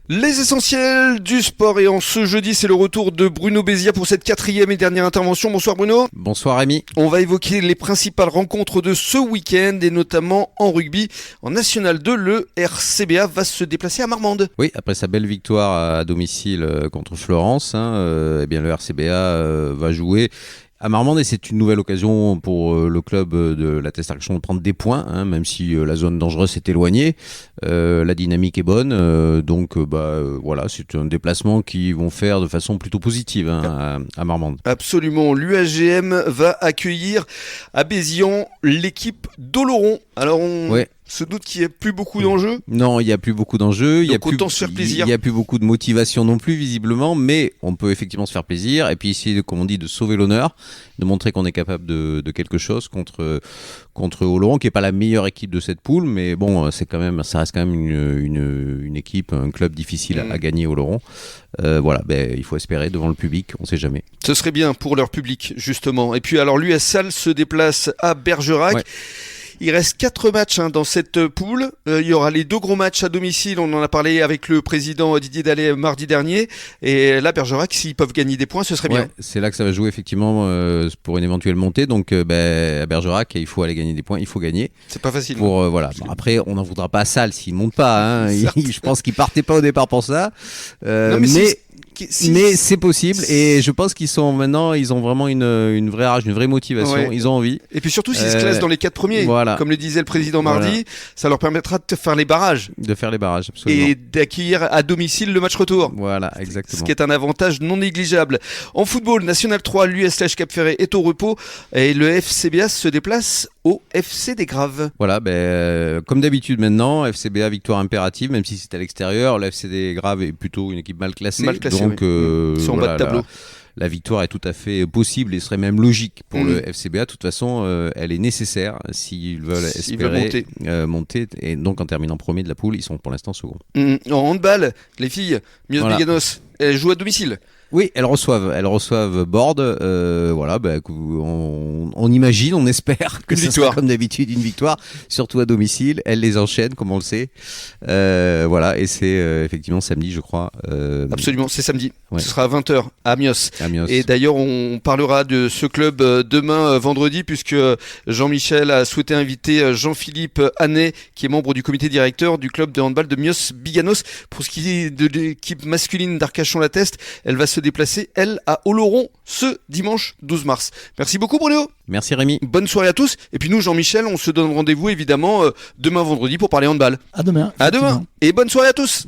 Les essentiels du sport et en ce jeudi, c'est le retour de Bruno Bézia pour cette 4e et dernière intervention. Bonsoir Bruno. Bonsoir Rémi. On va évoquer les principales rencontres de ce week-end et notamment en rugby. En National 2, le RCBA va se déplacer à Marmande. Oui, après sa belle victoire à domicile contre Florence, eh bien le RCBA va jouer à Marmande et c'est une nouvelle occasion pour le club de la Test-Action de prendre des points, même si la zone dangereuse est éloignée. La dynamique est bonne, donc voilà, c'est un déplacement qu'ils vont faire de façon plutôt positive à Marmande. Absolument, l'UAGM va accueillir à Bézians l'équipe d'Oloron. Alors on se doute qu'il n'y a plus beaucoup d'enjeux. Non, il n'y a plus beaucoup d'enjeux. Donc autant se faire plaisir. Il n'y a plus beaucoup de motivation non plus visiblement, mais on peut effectivement se faire plaisir et puis essayer, comme on dit, de sauver l'honneur, de montrer qu'on est capable de quelque chose contre Oloron, qui n'est pas la meilleure équipe de cette poule, mais bon, ça reste quand même une équipe, un club difficile à gagner Oloron. Voilà, il faut espérer devant le public, on ne sait jamais. Ce serait bien pour leur public, justement. Et puis alors l'US Salle se déplace à Bergerac. Ouais. Il reste 4 matchs dans cette poule. Il y aura les 2 gros matchs à domicile. On en a parlé avec le président Didier Dallet mardi dernier. Et là, Bergerac, s'ils peuvent gagner des points, ce serait bien. C'est là que ça va jouer effectivement pour une éventuelle montée. Donc à Bergerac, il faut aller gagner des points. Il faut gagner. C'est pas facile. Voilà. Bon, après, on n'en voudra pas à Salle s'ils ne montent pas. Je pense qu'ils partaient pas au départ pour ça. Non, mais c'est possible et je pense qu'ils ont vraiment une vraie rage, une vraie motivation, ils ont envie. Et puis surtout s'ils se classent dans les 4 premiers, comme le disait le président mardi, ça leur permettra de faire les barrages. De faire les barrages, absolument. Et d'accueillir à domicile le match retour. Voilà, exactement. Ce qui est un avantage non négligeable. En football, National 3, l'US Cap Ferret est au repos et le FCBA se déplace au FC des Graves. Voilà, comme d'habitude maintenant, FCBA victoire impérative, même si c'est à l'extérieur. Le FC des Graves est plutôt une équipe mal classée. Donc, ils sont en bas de tableau. La victoire est tout à fait possible et serait même logique pour le FCBA. De toute façon, elle est nécessaire s'ils veulent espérer monter. Et donc, en terminant premier de la poule, ils sont pour l'instant second. En handball, les filles, Mios Biganos, elles jouent à domicile. Oui, elles reçoivent Borde. On imagine, on espère que ce sera comme d'habitude une victoire, surtout à domicile. Elles les enchaînent, comme on le sait. Et c'est effectivement samedi, je crois. Absolument, c'est samedi. Ouais. Ce sera à 20h à Amiens. Et d'ailleurs, on parlera de ce club demain, vendredi, puisque Jean-Michel a souhaité inviter Jean-Philippe Hannet, qui est membre du comité directeur du club de handball de Mios Biganos. Pour ce qui est de l'équipe masculine d'Arcachon-la-Teste, elle va se déplacer, elle, à Oloron ce dimanche 12 mars. Merci beaucoup Bruno. Merci Rémi. Bonne soirée à tous. Et puis nous, Jean-Michel, on se donne rendez-vous évidemment demain vendredi pour parler handball. À demain. À demain. Et bonne soirée à tous.